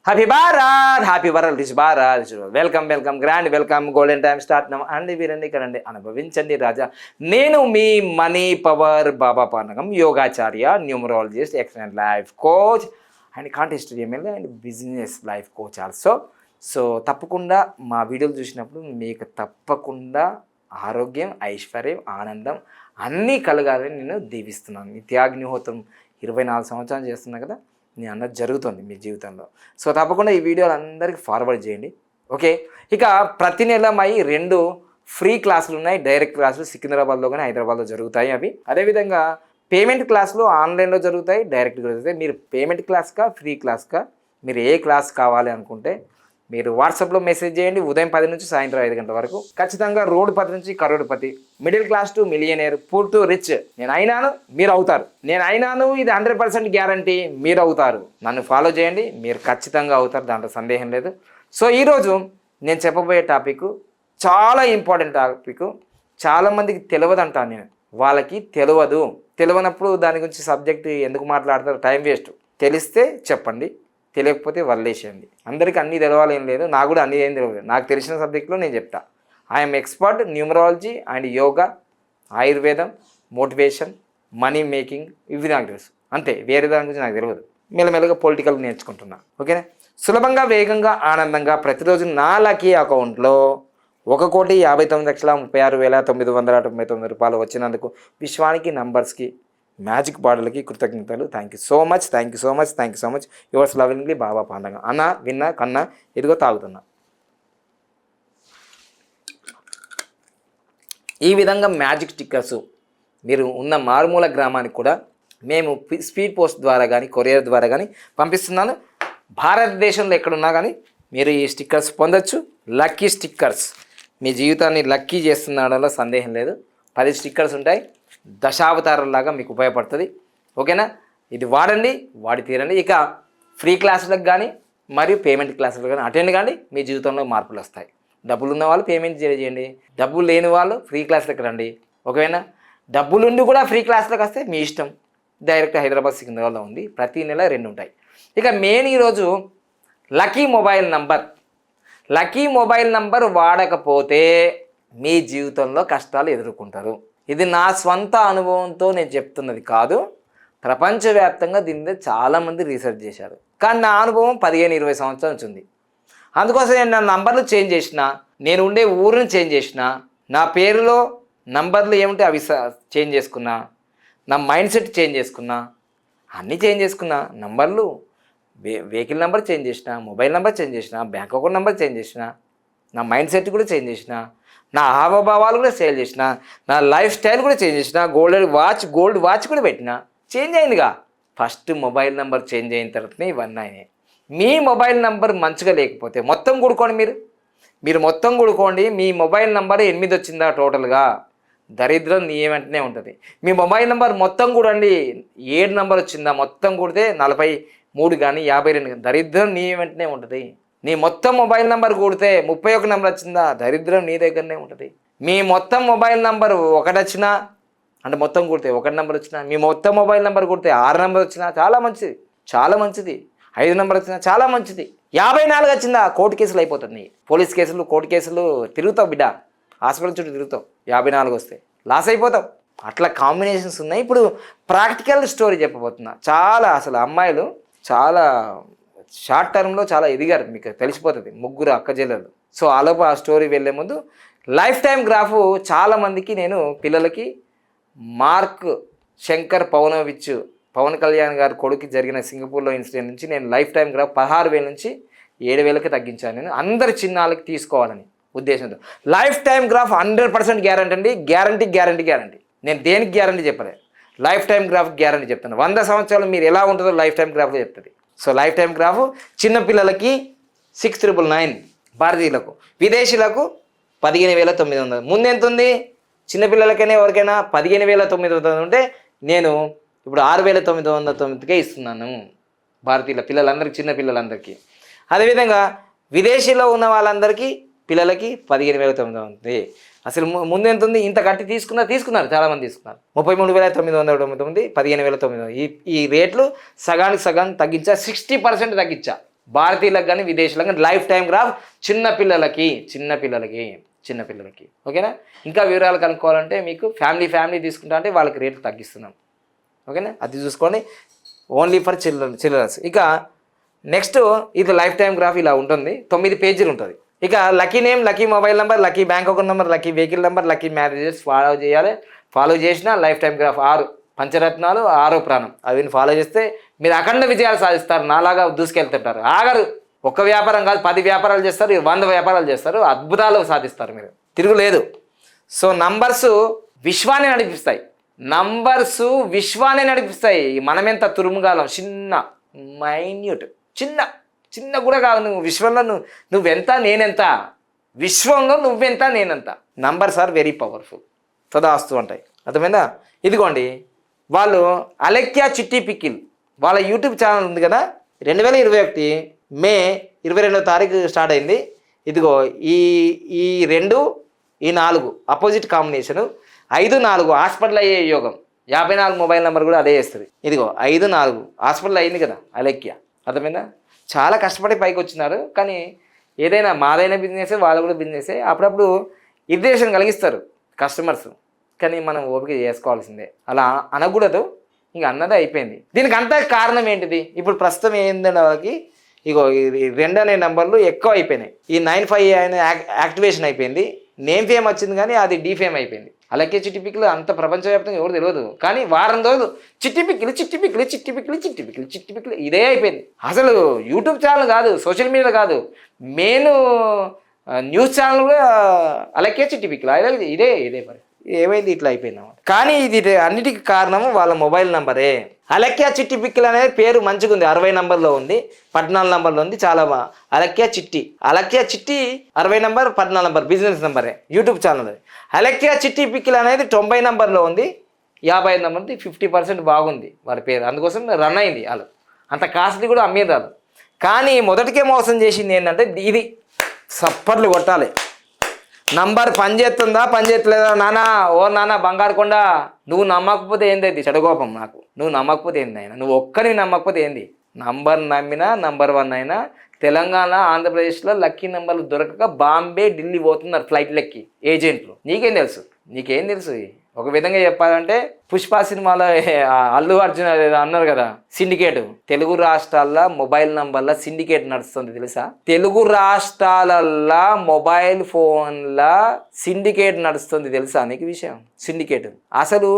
Happy Bharat, happy world this Bharat. Welcome welcome, grand welcome. Golden time start now. అండి వీరండి ఇక్కడండి, అనుభవించండి రాజా. నేను మీ money power Baba Panakam, యోగాచార్య, numerologist, excellent life coach and contest MLA and business life coach also. So తప్పకుండా మా వీడియోలు చూసినప్పుడు మీకు తప్పకుండా ఆరోగ్యం, ఐశ్వర్యం, ఆనందం అన్నీ కలగాలని నేను దీవిస్తున్నాను. మీ త్యాగ్నిహోత్రం 24 సంవత్సరాలు చేస్తున్నా కదా, నేను అన్నది జరుగుతుంది మీ జీవితంలో. సో తప్పకుండా ఈ వీడియోలు అందరికీ ఫార్వర్డ్ చేయండి. ఓకే, ఇక ప్రతి నెల మై 2 ఫ్రీ క్లాసులు ఉన్నాయి. డైరెక్ట్ క్లాసులు సికింద్రాబాద్లో కానీ హైదరాబాద్లో జరుగుతాయి. అవి అదేవిధంగా పేమెంట్ క్లాసులు ఆన్లైన్లో జరుగుతాయి, డైరెక్ట్గా జరుగుతాయి. మీరు పేమెంట్ క్లాస్కా ఫ్రీ క్లాస్కా మీరు ఏ క్లాస్ కావాలి అనుకుంటే మీరు వాట్సాప్లో మెసేజ్ చేయండి. ఉదయం 10 నుంచి సాయంత్రం 5 గంటల వరకు. ఖచ్చితంగా రోడ్డుపతి నుంచి కరోడుపతి, middle class to millionaire, poor to rich. నేను అయినాను, మీరు అవుతారు. నేను అయినాను, ఇది 100% గ్యారంటీ, మీరు అవుతారు. నన్ను ఫాలో చేయండి, మీరు ఖచ్చితంగా అవుతారు, దాంట్లో సందేహం లేదు. సో ఈరోజు నేను చెప్పబోయే టాపిక్ చాలా ఇంపార్టెంట్ టాపిక్. చాలామందికి తెలియదు అంటాను నేను, వాళ్ళకి తెలియనప్పుడు దాని గురించి సబ్జెక్ట్ ఎందుకు మాట్లాడతారు, టైం వేస్ట్. తెలిస్తే చెప్పండి, తెలియకపోతే వదిలేసేయండి. అందరికీ అన్నీ తెలవాలి ఏం లేదు, నాకు కూడా అన్నీ ఏం తెలియదు. నాకు తెలిసిన సబ్జెక్టులో నేను చెప్తా. I'm expert numerology and yoga, ఆయుర్వేదం, మోటివేషన్, మనీ మేకింగ్, ఇవి నాకు తెలుసు అంతే. వేరే దాని గురించి నాకు తెలియదు. మెల్లమెల్లగా పొలిటికల్ నేర్చుకుంటున్నా. ఓకేనా? సులభంగా, వేగంగా, ఆనందంగా ప్రతిరోజు నా లక్కీ అకౌంట్లో 1,59,36,999 రూపాయలు వచ్చినందుకు విశ్వానికి, నంబర్స్కి, మ్యాజిక్ పాటలకి కృతజ్ఞతలు. Thank you so much, thank you so much, thank you so much. Yours lovingly Baba Pandaga. అన్న విన్నా కన్నా ఇదిగో తాగుతున్నా. ఈ విధంగా మ్యాజిక్ స్టిక్కర్స్ మీరు ఉన్న మారుమూల గ్రామానికి కూడా మేము స్పీడ్ పోస్ట్ ద్వారా కానీ కొరియర్ ద్వారా కానీ పంపిస్తున్నాను. భారతదేశంలో ఎక్కడున్నా కానీ మీరు ఈ స్టిక్కర్స్ పొందొచ్చు. లక్కీ స్టిక్కర్స్ మీ జీవితాన్ని లక్కీ చేస్తున్నాడలో సందేహం లేదు. 10 స్టిక్కర్స్ ఉంటాయి, దశావతారంలాగా మీకు ఉపయోగపడుతుంది. ఓకేనా? ఇది వాడండి, వాడి తీరండి. ఇక ఫ్రీ క్లాసులకు కానీ మరియు పేమెంట్ క్లాసులకు కానీ అటెండ్ కానీ మీ జీవితంలో మార్పులు వస్తాయి. డబ్బులు ఉన్న వాళ్ళు పేమెంట్ చేయండి, డబ్బులు లేని వాళ్ళు ఫ్రీ క్లాసులకు రండి. ఓకేనా? డబ్బులు ఉండి కూడా ఫ్రీ క్లాసులకు వస్తే మీ ఇష్టం. డైరెక్ట్ హైదరాబాద్ సికింద్రాబాద్లో ఉంది. ప్రతి నెల 2 ఉంటాయి. ఇక మెయిన్ ఈరోజు లక్కీ మొబైల్ నంబర్ వాడకపోతే మీ జీవితంలో కష్టాలు ఎదుర్కొంటారు. ఇది నా స్వంత అనుభవంతో నేను చెప్తున్నది కాదు. ప్రపంచవ్యాప్తంగా దీని మీద చాలామంది రీసెర్చ్ చేశారు. కానీ నా అనుభవం 15-20 సంవత్సరాల నుంచి ఉంది. అందుకోసం నేను నా నంబర్లు చేంజ్ చేసిన, నేను ఉండే ఊరిని చేంజ్ చేసిన, నా పేరులో నంబర్లు ఏమిటి అవి చేంజ్ చేసుకున్నా, నా మైండ్ సెట్ చేంజ్ చేసుకున్నా, అన్నీ చేంజ్ చేసుకున్నా. నంబర్లు వెహికల్ నెంబర్ చేంజ్ చేసిన, మొబైల్ నెంబర్ చేంజ్ చేసిన, బ్యాంక్ అకౌంట్ నెంబర్ చేంజ్ చేసిన, నా మైండ్ సెట్ కూడా చేంజ్ చేసిన, నా హావభావాలు కూడా చేంజ్ చేసిన, నా లైఫ్ స్టైల్ కూడా చేంజ్ చేసిన, గోల్డ్ వాచ్ కూడా పెట్టిన. చేంజ్ అయిందిగా. ఫస్ట్ మొబైల్ నెంబర్ చేంజ్ అయిన తర్వాతనే ఇవన్నీ అయినాయి. మీ మొబైల్ నెంబర్ మంచిగా లేకపోతే మొత్తం కూడుకోండి. మీరు మొత్తం కూడుకోండి. మీ మొబైల్ నెంబర్ 8 వచ్చిందా టోటల్గా, దరిద్రం నీ వెంటనే ఉంటుంది. మీ మొబైల్ నెంబర్ మొత్తం కూడండి, 7 నెంబర్ వచ్చిందా మొత్తం కూడితే 43 కానీ 52 కానీ దరిద్రం నీ వెంటనే ఉంటుంది. నీ మొత్తం మొబైల్ నెంబర్ కూడితే 31 నెంబర్ వచ్చిందా, దరిద్రం నీ దగ్గరనే ఉంటుంది. మీ మొత్తం మొబైల్ నెంబర్ 1 వచ్చినా అంటే మొత్తం కూడితే 1 నెంబర్ వచ్చినా, మీ మొత్తం మొబైల్ నెంబర్ కూడితే 6 నెంబర్ వచ్చినా చాలా మంచిది, చాలా మంచిది. 5 నెంబర్ వచ్చినా చాలా మంచిది. 54 వచ్చిందా కోర్టు కేసులు అయిపోతుంది. పోలీస్ కేసులు, కోర్టు కేసులు తిరుగుతావు బిడ్డ, హాస్పిటల్ చుట్టూ తిరుగుతావు. 54 వస్తే లాస్ అయిపోతావు. అట్లా కాంబినేషన్స్ ఉన్నాయి. ఇప్పుడు ప్రాక్టికల్ స్టోరీ చెప్పబోతున్నా. చాలా అసలు అమ్మాయిలు చాలా షార్ట్ టర్మ్లో చాలా ఎదిగారు, మీకు తెలిసిపోతుంది. 3 అక్కచెల్లెలు. సో ఆలోపు ఆ స్టోరీ వెళ్ళే ముందు లైఫ్ టైం గ్రాఫ్ చాలామందికి నేను పిల్లలకి మార్క్ శంకర్ పవన్ కళ్యాణ్ గారి కొడుకు జరిగిన సింగపూర్లో ఇన్సిడెంట్ నుంచి నేను లైఫ్ టైం గ్రాఫ్ 16,000 నుంచి 7,000కి తగ్గించాను. నేను అందరి చిన్నాలకి తీసుకోవాలని ఉద్దేశంతో. లైఫ్ టైం గ్రాఫ్ 100% గ్యారంటీ అండి. గ్యారంటీ. నేను దేనికి గ్యారంటీ చెప్పలేదు, లైఫ్ టైం గ్రాఫ్ గ్యారంటీ చెప్తాను. 100 సంవత్సరాలు మీరు ఎలా ఉంటుందో లైఫ్ టైం గ్రాఫ్లో చెప్తుంది. సో లైఫ్ టైం గ్రాఫ్ చిన్నపిల్లలకి 6,999, భారతీయులకు, విదేశీయులకు 15,900. ముందు ఎంత ఉంది? చిన్నపిల్లలకైనా ఎవరికైనా 15,900 ఉంటే నేను ఇప్పుడు 6,999కే ఇస్తున్నాను భారతీయుల పిల్లలందరికీ, చిన్న పిల్లలందరికీ. అదేవిధంగా విదేశీలో ఉన్న వాళ్ళందరికీ పిల్లలకి 15,900 ఉంది. అసలు ముందు ఎంత ఉంది? ఇంత కట్టి తీసుకున్నారు చాలామంది తీసుకున్నారు. 33,999, 15,900. ఈ రేట్లు సగానికి సగం తగ్గించా, 60% తగ్గించా. భారతీయులకు కానీ విదేశీయులకు కానీ లైఫ్ టైం గ్రాఫ్ చిన్నపిల్లలకి ఓకేనా. ఇంకా వివరాలు కనుక్కోవాలంటే మీకు ఫ్యామిలీ తీసుకుంటా అంటే వాళ్ళకి రేట్లు తగ్గిస్తున్నాం ఓకేనా. అది చూసుకోండి, ఓన్లీ ఫర్ చిల్డ్రన్స్. ఇక నెక్స్ట్ ఇది లైఫ్ టైం గ్రాఫ్ ఇలా ఉంటుంది, 9 పేజీలు ఉంటుంది. ఇక lucky name, lucky mobile number, lucky bank account number, lucky vehicle number, lucky marriages follow చేయాలి. ఫాలో చేసిన లైఫ్ టైం గ్రాఫ్ 6 పంచరత్నాలు 6వ ప్రాణం అవిని ఫాలో చేస్తే మీరు అఖండ విజయాలు సాధిస్తారు. నాలాగా దూసుకెళ్తుంటారు. ఆగరు. ఒక్క వ్యాపారం కాదు, 10 వ్యాపారాలు చేస్తారు, 100 వ్యాపారాలు చేస్తారు, అద్భుతాలు సాధిస్తారు మీరు, తిరుగులేదు. సో నంబర్సు విశ్వాన్ని నడిపిస్తాయి, మనమెంత తురుముగాలం, చిన్న మైన్యూట్, చిన్న కూడా కాదు. నువ్వు విశ్వంలో నువ్వెంత నేనెంత, విశ్వంలో నువ్వెంత నేనెంత. Numbers are very powerful. తదాస్తు అంటాయి, అర్థమైందా. ఇదిగోండి, వాళ్ళు అలెక్యా చిట్టి పికిల్ వాళ్ళ యూట్యూబ్ ఛానల్ ఉంది కదా, 2021 మే 22వ తారీఖు స్టార్ట్ అయింది. ఇదిగో ఈ 2 ఈ 4 అపోజిట్ కాంబినేషను, 5-4 హాస్పిటల్ అయ్యే యోగం, 54 మొబైల్ నెంబర్ కూడా అదే వేస్తుంది. ఇదిగో 5-4 హాస్పిటల్ అయింది కదా అలెక్యా, అర్థమైందా. చాలా కష్టపడి పైకి వచ్చినారు. కానీ ఏదైనా మాదైన బిజినెసే, వాళ్ళు కూడా బిజినెసే, అప్పుడప్పుడు ఇరిటేషన్ కలిగిస్తారు కస్టమర్స్. కానీ మనం ఓపిక చేసుకోవాల్సిందే, అలా అనకూడదు. ఇంక అన్నదే అయిపోయింది. దీనికి అంతా కారణం ఏంటిది? ఇప్పుడు ప్రస్తుతం ఏంటంటే వాళ్ళకి ఇగో 2 అనే నెంబర్లు ఎక్కువ అయిపోయినాయి. ఈ 95 అనే యాక్టివేషన్ అయిపోయింది. నేమ్ ఫేమ్ వచ్చింది కానీ అది డీఫేమ్ అయిపోయింది. అలాగే చిట్టి పిక్కులు అంత ప్రపంచవ్యాప్తంగా ఎవరు తెలియదు. కానీ వారం రోజులు చిట్టి పిక్కులు ఇదే అయిపోయింది. అసలు యూట్యూబ్ ఛానల్ కాదు, సోషల్ మీడియా కాదు, మెయిన్ న్యూస్ ఛానల్ కూడా అలాగే చిట్టి పిక్కులు ఇదే మరి. ఏమైంది ఇట్లా అయిపోయింది అన్నమాట. కానీ ఇది అన్నిటికీ కారణం వాళ్ళ మొబైల్ నంబరే. అలక్యా చిట్టి పిక్కిల్ అనేది పేరు మంచిగా ఉంది, 60 నంబర్లో ఉంది, 14 నంబర్లో ఉంది, చాలా బాగా. Alakya Chitti 60 number, 14 number business నంబరే, YouTube channel. Alakya Chitti pickle అనేది 90 నంబర్లో ఉంది, 55 నంబర్ది 50% బాగుంది వాళ్ళ పేరు, అందుకోసం రన్ అయింది. వాళ్ళు అంత కాస్ట్లీ కూడా అమ్మేది రాదు. కానీ మొదటికే మోసం చేసింది ఏంటంటే ఇది, సప్పర్లు కొట్టాలి. నంబర్ పనిచేస్తుందా పనిచేయట్లేదా నానా బంగారు కొండ, నువ్వు నమ్మకపోతే ఏంది చెడగోపం నాకు, నువ్వు నమ్మకపోతే ఏంది అయినా, నువ్వు ఒక్కరిని నమ్మకపోతే ఏంది. నంబర్ నమ్మినా నంబర్ 1 అయినా తెలంగాణ ఆంధ్రప్రదేశ్లో లక్కీ నెంబర్లు దొరకక బాంబే ఢిల్లీ పోతున్నారు ఫ్లైట్లెక్కి ఏజెంట్లు. నీకేం తెలుసు? ఒక విధంగా చెప్పాలంటే పుష్ప సినిమాలో అల్లు అర్జున్ అన్నారు కదా, సిండికేట్. తెలుగు రాష్ట్రాల్లో మొబైల్ నంబర్ల సిండికేట్ నడుస్తుంది తెలుసా? తెలుగు రాష్ట్రాలల్లో మొబైల్ ఫోన్ల సిండికేట్ నడుస్తుంది తెలుసా నీకు విషయం? సిండికేట్ అసలు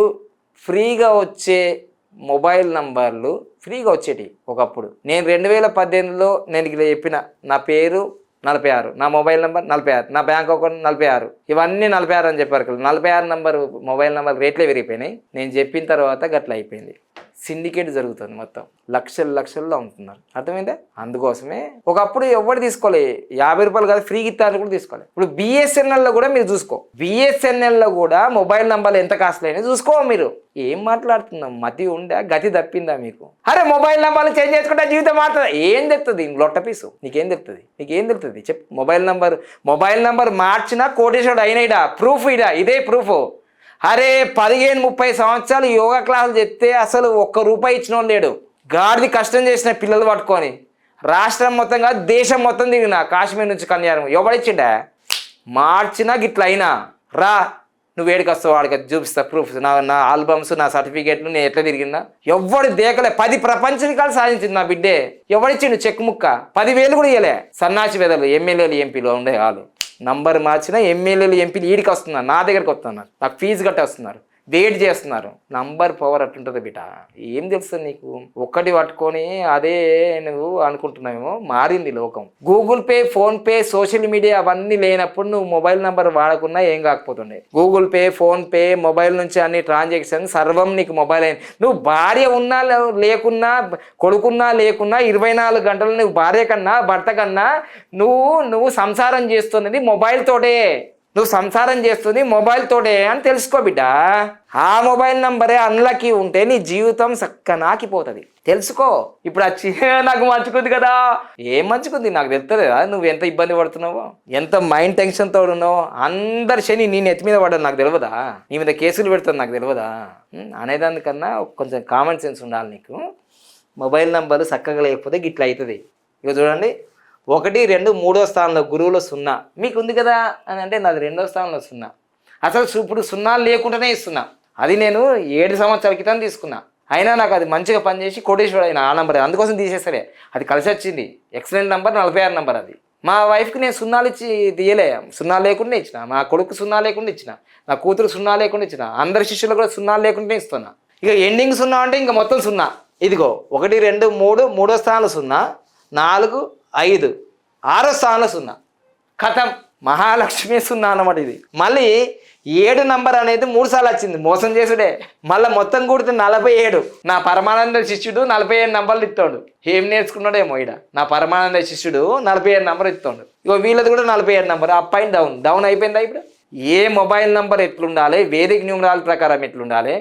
ఫ్రీగా వచ్చే మొబైల్ నంబర్లు ఫ్రీగా వచ్చేటి ఒకప్పుడు. నేను 2018లో నేను ఇలా చెప్పిన, నా పేరు 46, నా మొబైల్ నెంబర్ 46, నా బ్యాంక్ అకౌంట్ 46, ఇవన్నీ 46 అని చెప్పారు కదా. 46 నంబర్ మొబైల్ నెంబర్ రేట్లే పెరిగిపోయినాయి. నేను చెప్పిన తర్వాత గట్ల అయిపోయింది. సిండికేట్ జరుగుతుంది, మొత్తం లక్షల్లో ఉంటున్నారు, అర్థమైందా? అందుకోసమే ఒకప్పుడు ఎవరు తీసుకోలే, 50 రూపాయలు కాదు ఫ్రీగా ఇస్తారని కూడా తీసుకోవాలి. ఇప్పుడు బిఎస్ఎన్ఎల్లో కూడా మీరు చూసుకో, బిఎస్ఎన్ఎల్లో కూడా మొబైల్ నెంబర్లు ఎంత కాస్ట్లీ అయినా చూసుకో. మీరు ఏం మాట్లాడుతున్నాం? మతి ఉందా? గతి తప్పిందా మీకు? అరే మొబైల్ నెంబర్లు చేంజ్ చేసుకుంటే జీవితం మారుతుంది. ఏం చెప్తుంది లొట్ట పీసు? నీకేం తెలుస్తుంది చెప్పు. మొబైల్ నెంబర్ మార్చినా కోటేశ్వరుడు అయినాయిడా, ప్రూఫ్ ఇదే ప్రూఫ్. అరే 15-30 సంవత్సరాలు యోగా క్లాసులు చెప్తే అసలు ₹1 ఇచ్చిన వాళ్ళు లేడు. గాడిది కష్టం చేసిన పిల్లలు పట్టుకొని రాష్ట్రం మొత్తం కాదు దేశం మొత్తం తిరిగిన, కాశ్మీర్ నుంచి కన్యాకుమారి. ఎవడిచ్చిండా? మార్చినా గిట్లా అయినా రా, నువ్వు ఏడికి వస్తావు వాడికి చూపిస్తా ప్రూఫ్, నా ఆల్బమ్స్, నా సర్టిఫికేట్లు, నేను ఎట్లా తిరిగినా. ఎవడు దేకలే. 10 ప్రపంచ రికార్డు సాధించింది నా బిడ్డే. ఎవడిచ్చిండు చెక్ ముక్క? 10,000 కూడా ఇవ్వలే. సన్నాసి వెదలు ఎమ్మెల్యేలు ఎంపీలు ఉండే వాళ్ళు నంబర్ మార్చిన ఎమ్మెల్యేలు ఎంపీలు ఈడికి వస్తున్నారు, నా దగ్గరికి వస్తున్నారు, నాకు ఫీజు కట్టి వస్తున్నారు, వెయిట్ చేస్తున్నారు. నంబర్ పవర్ అట్టుంటుంది బిడ్డ. ఏం తెలుస్తుంది నీకు? ఒక్కటి పట్టుకొని అదే నువ్వు అనుకుంటున్నావేమో. మారింది లోకం. Google Pay, PhonePe, social media అవన్నీ లేనప్పుడు నువ్వు మొబైల్ నెంబర్ వాడకున్నా ఏం కాకపోతుండే. Google Pay, PhonePe, mobile నుంచి అన్ని ట్రాన్సాక్షన్ సర్వం నీకు మొబైల్ అయింది. నువ్వు భార్య ఉన్నా లేకున్నా, కొడుకున్నా లేకున్నా 24 గంటలు నువ్వు భార్య కన్నా భర్త కన్నా నువ్వు సంసారం చేస్తున్నది మొబైల్ తోటే. నువ్వు సంసారం చేస్తుంది మొబైల్ తోటే అని తెలుసుకో బిడ్డ. ఆ మొబైల్ నంబరే అన్లకి ఉంటే నీ జీవితం సక్కనాకిపోతుంది, తెలుసుకో. ఇప్పుడు వచ్చి నాకు మంచుకుంది కదా, ఏం మంచుకుంది నాకు తెలుస్తుంది కదా. నువ్వు ఎంత ఇబ్బంది పడుతున్నావో, ఎంత మైండ్ టెన్షన్తో ఉన్నావో. అందరి శని నీ నెత్తి మీద పడ్డది నాకు తెలియదా? నీ మీద కేసులు పెడుతుంది నాకు తెలియదా? అనేదానికన్నా కొంచెం కామన్ సెన్స్ ఉండాలి నీకు. మొబైల్ నంబర్ చక్కగా లేకపోతే గిట్లా అవుతుంది. ఇక చూడండి 1, 2, 3వ స్థానంలో గురువులో 0 మీకు ఉంది కదా అని అంటే నాది 2వ స్థానంలో 0. అసలు ఇప్పుడు 0 లేకుండానే ఇస్తున్నా. అది నేను 7 సంవత్సరాల క్రితం తీసుకున్నా. అయినా నాకు అది మంచిగా పనిచేసి కోటేశ్వరుడు అయినా ఆ నంబర్ అందుకోసం తీసేసరే. అది కలిసి వచ్చింది. ఎక్సలెంట్ నంబర్ 46 నంబర్ అది. మా వైఫ్కి నేను 0 ఇచ్చి తీయలే. 0 లేకుండా ఇచ్చిన. మా కొడుకు 0 లేకుండా ఇచ్చిన. నా కూతురు 0 లేకుండా ఇచ్చిన. అందరి శిష్యులు కూడా 0 లేకుండా ఇస్తున్నా. ఇక ఎండింగ్ 0 అంటే ఇంకా మొత్తం 0. ఇదిగో 1, 2, 3 3వ స్థానంలో 0, 4, 5 6వ స్థానంలో 0. కథం మహాలక్ష్మి 0 అన్నమాట. ఇది మళ్ళీ 7 నంబర్ అనేది 3 సార్లు వచ్చింది. మోసం చేసుడే. మళ్ళీ మొత్తం కూడితే 47. నా పరమానంద శిష్యుడు 47 నంబర్లు ఇస్తాడు. ఏం నేర్చుకున్నాడేమో ఈడ. నా పరమానంద శిష్యుడు 47 నంబర్ ఇస్తాడు. ఇగో వీళ్ళది కూడా 47 నంబర్. అప్ అండ్ డౌన్ అయిపోయిందా ఇప్పుడు. ఏ మొబైల్ నంబర్ ఎట్లుండాలి, వేదిక్ న్యూమరాలజీ ప్రకారం ఎట్లుండాలి,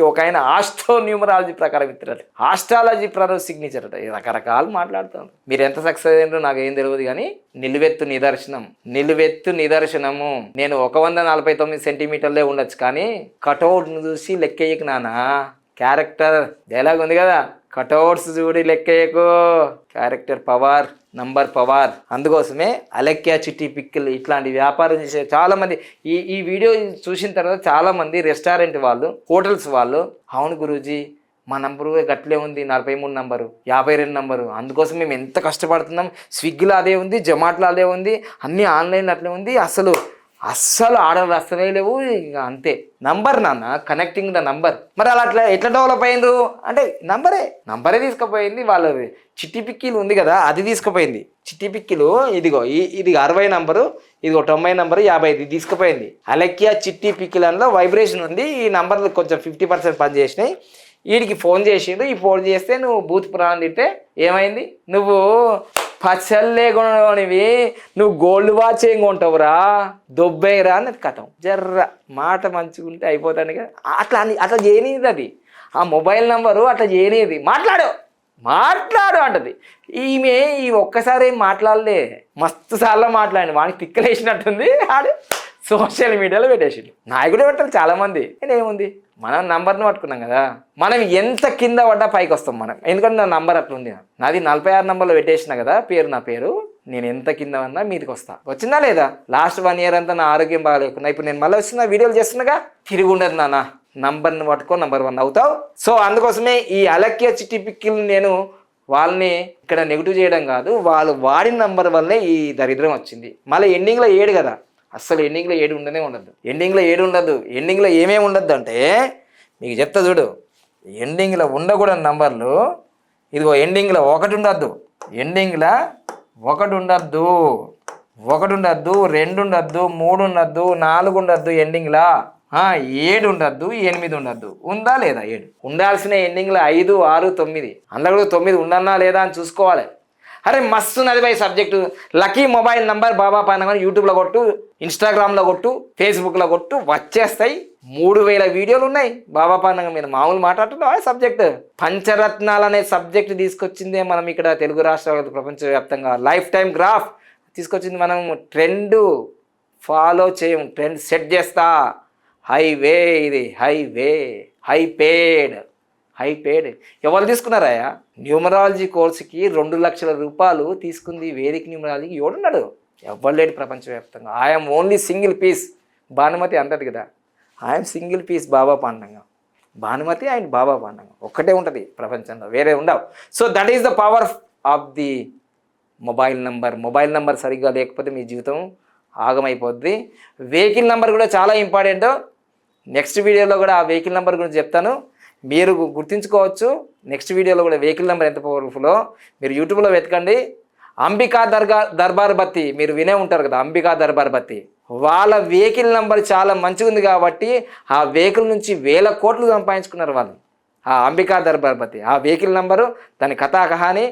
ఒక ఆయన ఆస్ట్రో న్యూమరాలజీ ప్రకారం ఇస్తారట, ఆస్ట్రాలజీ ప్రకారం సిగ్నేచర్ అట. రకరకాలు మాట్లాడుతాను. మీరు ఎంత సక్సెస్ అయ్యారో నాకు ఏం తెలియదు కానీ నిలువెత్తు నిదర్శనము. నేను 149 సెంటీమీటర్లే ఉండొచ్చు కానీ కటౌట్ను చూసి లెక్కేయకు నానా. క్యారెక్టర్ డైలాగ్ ఉంది కదా, కటౌట్స్ చూడి లెక్కేయకు, క్యారెక్టర్ పవర్, నంబర్ పవర్. అందుకోసమే అలెక్యా చిట్టి పిక్కిల్ ఇట్లాంటి వ్యాపారం చేసే చాలామంది ఈ వీడియో చూసిన తర్వాత చాలామంది రెస్టారెంట్ వాళ్ళు, హోటల్స్ వాళ్ళు, అవును గురూజీ మా నంబరు గట్లే ఉంది 43 నంబరు, 52 నంబరు, అందుకోసం మేము ఎంత కష్టపడుతున్నాం, స్విగ్గీలో అదే ఉంది, జొమాటోలో అదే ఉంది, అన్నీ ఆన్లైన్ అట్లే ఉంది, అస్సలు ఆర్డర్లు అస్సలే లేవు. ఇక అంతే. నంబర్ నాన్న, కనెక్టింగ్ ద నంబర్. మరి అలా ఎట్లా డెవలప్ అయ్యిండ్రు అంటే నంబరే తీసుకుపోయింది. వాళ్ళ చిట్టి పిక్కీలు ఉంది కదా అది తీసుకుపోయింది. చిట్టి పిక్కీలు ఇదిగో ఇది 60 నంబరు, ఇదిగో 90 నంబరు, 55 తీసుకుపోయింది. అలెక్యా చిట్టి పిక్కిలలో వైబ్రేషన్ ఉంది. ఈ నంబర్లు కొంచెం 50% పనిచేసినాయి. వీడికి ఫోన్ చేసిండు. ఈ ఫోన్ చేస్తే నువ్వు బూత్ పురాణం తింటే ఏమైంది, నువ్వు పచ్చల్లే కొననివి, నువ్వు గోల్డ్ వాచ్ ఏం కొంటావురా, దొబ్బేరా అన్నది కథం. జర్ర మాట మంచిగా ఉంటే అయిపోతాను కదా. అట్లా చేయనిది అది. ఆ మొబైల్ నంబరు అట్లా చేయనిది. మాట్లాడు అంటది. ఈమె ఒక్కసారి ఏం మాట్లాడలే, మస్తు సార్లు మాట్లాడి వాడికి తిక్కలేసినట్టుంది. ఆడు సోషల్ మీడియాలో పెట్టేసిండు. నాయకుడే పెట్టాలి చాలామంది. నేనేముంది, మనం నంబర్ని పట్టుకున్నాం కదా, మనం ఎంత కింద పడ్డా పైకి వస్తాం మనం. ఎందుకంటే నా నంబర్ అట్లుంది. నాది 46 నంబర్లో పెట్టేసిన కదా నా పేరు. నేను ఎంత కింద ఉన్నా మీదికి వస్తా. వచ్చిందా లేదా? లాస్ట్ 1 ఇయర్ అంతా నా ఆరోగ్యం బాగాలేకున్నా ఇప్పుడు నేను మళ్ళీ వస్తున్నా, వీడియోలు చేస్తున్నాగా. తిరిగి ఉండదు నాన్న. నంబర్ని పట్టుకో, నంబర్ 1 అవుతావు. సో అందుకోసమే ఈ అలెక్యా చిట్టి పిక్కిల్ నేను వాళ్ళని ఇక్కడ నెగిటివ్ చేయడం కాదు, వాళ్ళు వాడిన నంబర్ వల్లే ఈ దరిద్రం వచ్చింది. మళ్ళీ ఎండింగ్లో 7 కదా, అస్సలు ఎండింగ్లో 7 ఉండదు. ఎండింగ్లో ఏమేమి ఉండద్దు అంటే మీకు చెప్తా చూడు. ఎండింగ్లో ఉండకూడని నంబర్లు ఇదిగో. ఎండింగ్లో 1 ఉండద్దు, 2 ఉండద్దు, 2 ఉండద్దు, 3 ఉండద్దు, 4 ఉండద్దు. ఎండింగ్లా 7 ఉండద్దు, 8 ఉండద్దు. ఉందా లేదా? 7 ఉండాల్సిన ఎండింగ్లో 5, 6, 9. అందులో కూడా 9 ఉండన్నా లేదా అని చూసుకోవాలి. అరే మస్తు ఉన్నది by subject. Lucky mobile number Baba Pandagam యూట్యూబ్లో కొట్టు, ఇన్స్టాగ్రామ్లో కొట్టు, ఫేస్బుక్లో కొట్టు, వచ్చేస్తాయి. 3000 వీడియోలు ఉన్నాయి బాబా పాండగం మీద. మామూలు మాట్లాడుతున్నావా సబ్జెక్ట్? పంచరత్నాలు అనే సబ్జెక్ట్ తీసుకొచ్చిందే మనం ఇక్కడ తెలుగు రాష్ట్రాలు, ప్రపంచవ్యాప్తంగా. లైఫ్ టైం గ్రాఫ్ తీసుకొచ్చింది. మనం ట్రెండ్ ఫాలో చేయం, ట్రెండ్ సెట్ చేస్తా. హైవే ఇది, హై పేడ్. ఎవరు తీసుకున్నారాయా? న్యూమరాలజీ కోర్సుకి 2 లక్షల రూపాయలు తీసుకుంది వేదిక్ న్యూమరాలజీకి. ఎవడున్నాడు? ఎవరు లేడు ప్రపంచవ్యాప్తంగా. I'm only single piece. Bhanumathi అంటది కదా, I'm single piece Baba Pandangam. Bhanumathi and Baba Pandangam ఒక్కటే ఉంటుంది ప్రపంచంలో, వేరే ఉండవు. So that is the power of the mobile number సరిగ్గా లేకపోతే మీ జీవితం ఆగమైపోద్ది. వెహికల్ నెంబర్ కూడా చాలా ఇంపార్టెంట్. నెక్స్ట్ వీడియోలో కూడా ఆ వెహికల్ నెంబర్ గురించి చెప్తాను, మీరు గుర్తుంచుకోవచ్చు. నెక్స్ట్ వీడియోలో కూడా వెహికల్ నెంబర్ ఎంత పవర్ఫుల్లో మీరు యూట్యూబ్లో వెతకండి. అంబికా దర్బార్ బత్తి మీరు వినే ఉంటారు కదా, అంబికా దర్బార్ బత్తి. వాళ్ళ వెహికల్ నెంబర్ చాలా మంచిగా ఉంది కాబట్టి ఆ వెహికల్ నుంచి 1000 కోట్లు సంపాదించుకున్నారు వాళ్ళు. ఆ అంబికా దర్బార్ బత్తి ఆ వెహికల్ నెంబరు, దాని కథా కహాని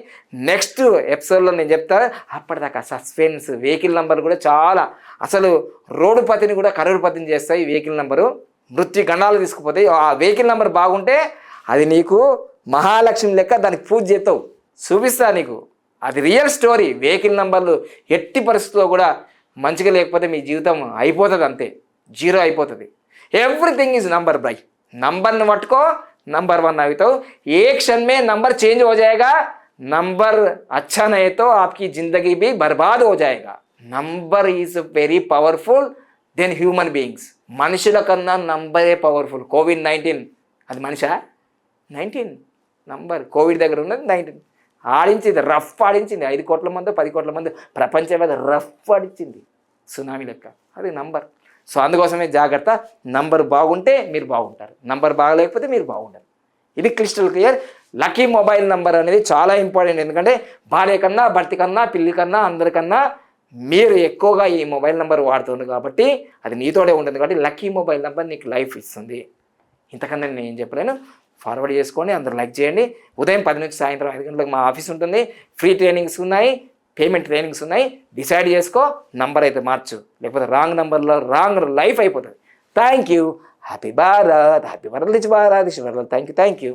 నెక్స్ట్ ఎపిసోడ్లో నేను చెప్తాను. అప్పటిదాకా సస్పెన్స్. వెహికల్ నెంబర్ కూడా చాలా అసలు రోడ్డుపతిని కూడా కరోడ్పతిని చేస్తాయి. వెహికల్ నెంబరు మృత్యు గణాలు తీసుకుపోతాయి. ఆ వెహికల్ నెంబర్ బాగుంటే అది నీకు మహాలక్ష్మి లెక్క దానికి పూజ చేస్తావు, చూపిస్తా నీకు. అది రియల్ స్టోరీ. వెహికల్ నెంబర్లు ఎట్టి పరిస్థితుల్లో కూడా మంచిగా లేకపోతే మీ జీవితం అయిపోతుంది, అంతే, 0 అయిపోతుంది. Everything is number by. నంబర్ని పట్టుకో, నంబర్ 1 అవుతావు. ఏ క్షణమే నంబర్ చేంజ్ हो जाएगा, నంబర్ अच्छा नहीं तो आपकी जिंदगी भी बर्बाद हो जाएगा. Number is very powerful then human beings. మనుషుల కన్నా నంబరే పవర్ఫుల్. కోవిడ్-19 అది మనిషా? 19 నంబర్. కోవిడ్ దగ్గర ఉన్నది 19. ఆడించింది, రఫ్ ఆడించింది. 5 కోట్ల మంది 10 కోట్ల మంది ప్రపంచవ్యాధి రఫ్ ఆడించింది సునామీ లెక్క. అది నంబర్. సో అందుకోసమే జాగ్రత్త. నంబర్ బాగుంటే మీరు బాగుంటారు, నంబర్ బాగలేకపోతే మీరు బాగుంటారు. ఇది crystal clear. Lucky mobile number అనేది చాలా ఇంపార్టెంట్. ఎందుకంటే భార్య కన్నా, భర్త కన్నా, పిల్లి కన్నా, అందరికన్నా మీరు ఎక్కువగా ఈ మొబైల్ నెంబర్ వాడుతుంది కాబట్టి అది నీతోనే ఉంటుంది. కాబట్టి లక్కీ మొబైల్ నెంబర్ నీకు లైఫ్ ఇస్తుంది. ఇంతకన్నా నేను ఏం చెప్పలేను. ఫార్వర్డ్ చేసుకోండి, అందరూ లైక్ చేయండి. ఉదయం 10 నుంచి సాయంత్రం 5 గంటలకు మా ఆఫీస్ ఉంటుంది. ఫ్రీ ట్రైనింగ్స్ ఉన్నాయి, పేమెంట్ ట్రైనింగ్స్ ఉన్నాయి. డిసైడ్ చేసుకో, నంబర్ అయితే మార్చు, లేకపోతే రాంగ్ నెంబర్లో రాంగ్ లైఫ్ అయిపోతుంది. Thank you. Happy Bharat, happy world Bharat. Thank you.